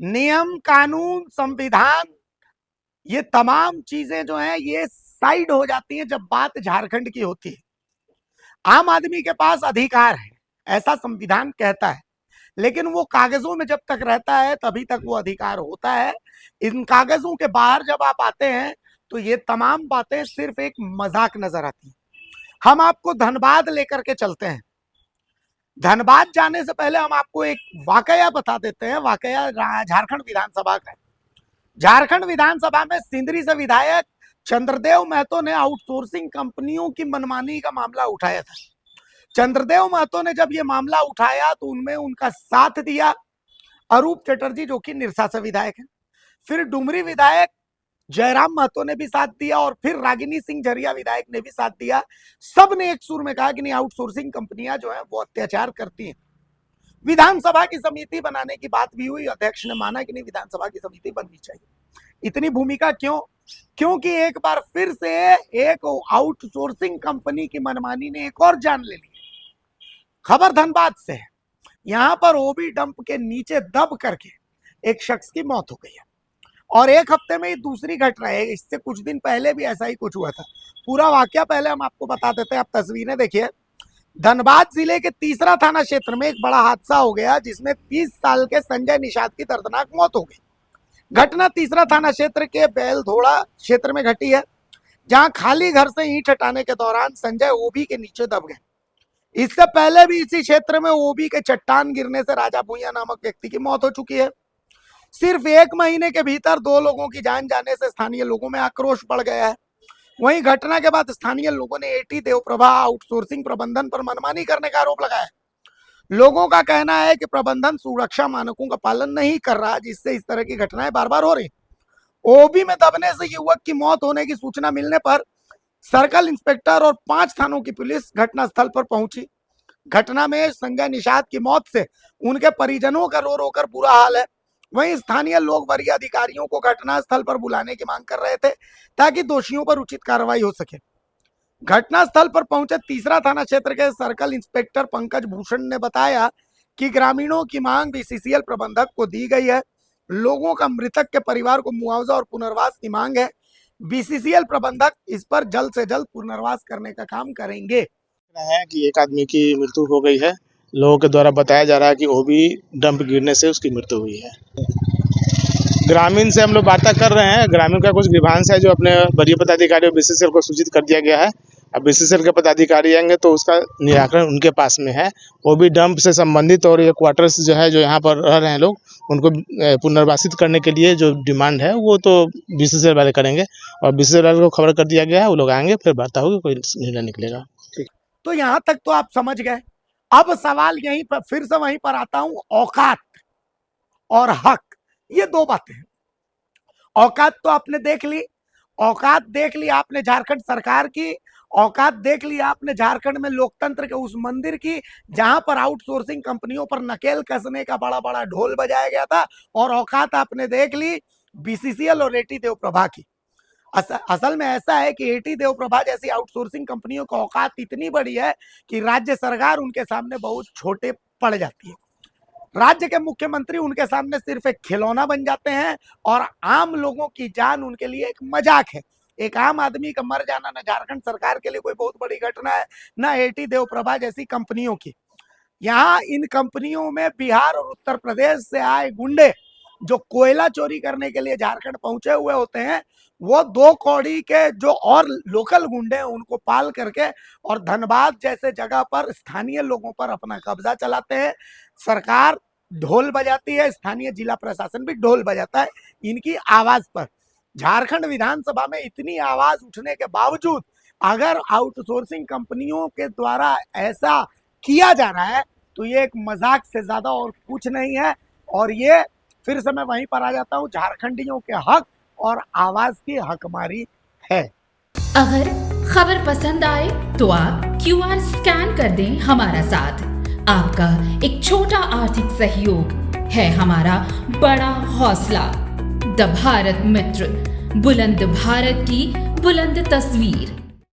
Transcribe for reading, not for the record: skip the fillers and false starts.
नियम, कानून, संविधान, ये तमाम चीजें जो हैं ये साइड हो जाती हैं जब बात झारखंड की होती है। आम आदमी के पास अधिकार है, ऐसा संविधान कहता है, लेकिन वो कागजों में जब तक रहता है तभी तक वो अधिकार होता है। इन कागजों के बाहर जब आप आते हैं तो ये तमाम बातें सिर्फ एक मजाक नजर आती हैं। हम आपको धनबाद लेकर के चलते हैं। धनबाद जाने से पहले हम आपको एक वाकया बता देते हैं। वाकया झारखंड विधानसभा का है। झारखंड विधानसभा में सिंदरी से विधायक चंद्रदेव महतो ने आउटसोर्सिंग कंपनियों की मनमानी का मामला उठाया था। चंद्रदेव महतो ने जब ये मामला उठाया तो उनमें उनका साथ दिया अरूप चटर्जी, जो कि निरसा से विधायक है। फिर डुमरी विधायक जयराम महतो ने भी साथ दिया और फिर रागिनी सिंह झरिया विधायक ने भी साथ दिया। सब ने एक सुर में कहा कि नहीं, आउटसोर्सिंग कंपनियां जो है वो अत्याचार करती हैं। विधानसभा की समिति बनाने की बात भी हुई। अध्यक्ष ने माना कि नहीं, विधानसभा की समिति बननी चाहिए। इतनी भूमिका क्यों? क्योंकि एक बार फिर से एक आउटसोर्सिंग कंपनी की मनमानी ने एक और जान ले ली। खबर धनबाद से है। यहां पर ओबी डंप के नीचे दब करके एक शख्स की मौत हो गई है और एक हफ्ते में ये दूसरी घटना है। इससे कुछ दिन पहले भी ऐसा ही कुछ हुआ था। पूरा वाकया पहले हम आपको बता देते हैं। आप तस्वीरें देखिए। धनबाद जिले के तीसरा थाना क्षेत्र में एक बड़ा हादसा हो गया जिसमें 30 साल के संजय निषाद की दर्दनाक मौत हो गई। घटना तीसरा थाना क्षेत्र के बैलधोड़ा क्षेत्र में घटी है, जहां खाली घर से ईंट हटाने के दौरान संजय ओबी के नीचे दब गए। इससे पहले भी इसी क्षेत्र में ओबी के चट्टान गिरने से राजा भूया नामक व्यक्ति की मौत हो चुकी है। सिर्फ 1 महीने के भीतर 2 लोगों की जान जाने से स्थानीय लोगों में आक्रोश बढ़ गया है। वहीं घटना के बाद स्थानीय लोगों ने एटी देवप्रभा आउटसोर्सिंग प्रबंधन पर मनमानी करने का आरोप लगाया। लोगों का कहना है कि प्रबंधन सुरक्षा मानकों का पालन नहीं कर रहा, जिससे इस तरह की घटनाएं बार बार हो रही। ओबी में दबने से युवक की मौत होने की सूचना मिलने पर सर्कल इंस्पेक्टर और 5 थानों की पुलिस घटनास्थल पर पहुंची। घटना में संजय निषाद की मौत से उनके परिजनों का रो रो कर बुरा हाल है। वहीं स्थानीय लोग वरीय अधिकारियों को घटनास्थल पर बुलाने की मांग कर रहे थे ताकि दोषियों पर उचित कार्रवाई हो सके। घटनास्थल पर पहुंचे तीसरा थाना क्षेत्र के सर्कल इंस्पेक्टर पंकज भूषण ने बताया कि ग्रामीणों की मांग बीसीसीएल प्रबंधक को दी गई है। लोगों का मृतक के परिवार को मुआवजा और पुनर्वास की मांग है। बीसीसीएल प्रबंधक इस पर जल्द से जल्द पुनर्वास करने का काम करेंगे। है कि एक आदमी की मृत्यु हो गई है। लोगों के द्वारा बताया जा रहा है कि ओबी डंप गिरने से उसकी मृत्यु हुई है। ग्रामीण से हम लोग वार्ता कर रहे हैं। ग्रामीण का कुछ ग्रीवांश है जो अपने वरीय पदाधिकारी और बीसीसीएल को सूचित कर दिया गया है। अब बीसीसीएल के पदाधिकारी आएंगे तो उसका निराकरण उनके पास में है। ओबी डंप से संबंधित और ये क्वार्टर्स जो है, जो यहाँ पर रह रहे हैं लोग, उनको पुनर्वासित करने के लिए जो डिमांड है वो तो बीसीसीएल वाले करेंगे और बीसीसीएल वाले को खबर कर दिया गया है। वो लोग आएंगे, फिर वार्ता होगी, कोई निर्णय निकलेगा। तो यहां तक तो आप समझ गए। अब सवाल यहीं पर फिर से वहीं पर आता हूं। औकात और हक, ये 2 बातें हैं। औकात तो आपने देख ली। औकात देख ली आपने झारखंड सरकार की। औकात देख ली आपने झारखंड में लोकतंत्र के उस मंदिर की जहां पर आउटसोर्सिंग कंपनियों पर नकेल कसने का बड़ा बड़ा ढोल बजाया गया था। और औकात आपने देख ली बीसीसीएल और एटी देवप्रभा की। असल में ऐसा है कि एटी देवप्रभा जैसी आउटसोर्सिंग कंपनियों का औकात इतनी बड़ी है कि राज्य सरकार उनके सामने बहुत छोटे पड़ जाती है। राज्य के मुख्यमंत्री उनके सामने सिर्फ एक खिलौना बन जाते हैं और आम लोगों की जान उनके लिए एक मजाक है। एक आम आदमी का मर जाना न झारखंड सरकार के लिए कोई बहुत बड़ी घटना है, न एटी देवप्रभा जैसी कंपनियों की। यहाँ इन कंपनियों में बिहार और उत्तर प्रदेश से आए गुंडे जो कोयला चोरी करने के लिए झारखंड पहुंचे हुए होते हैं, वो 2 कौड़ी के जो और लोकल गुंडे हैं उनको पाल करके और धनबाद जैसे जगह पर स्थानीय लोगों पर अपना कब्जा चलाते हैं। सरकार ढोल बजाती है, स्थानीय जिला प्रशासन भी ढोल बजाता है इनकी आवाज पर। झारखंड विधानसभा में इतनी आवाज उठने के बावजूद अगर आउटसोर्सिंग कंपनियों के द्वारा ऐसा किया जा रहा है तो ये एक मजाक से ज्यादा और कुछ नहीं है। और ये फिर से मैं वहीं पर आ जाता हूँ, झारखंडियों के हक और आवाज की हकमारी है। अगर खबर पसंद आए तो आप QR स्कैन कर दें हमारा साथ। आपका एक छोटा आर्थिक सहयोग है हमारा बड़ा हौसला। द भारत मित्र, बुलंद भारत की बुलंद तस्वीर।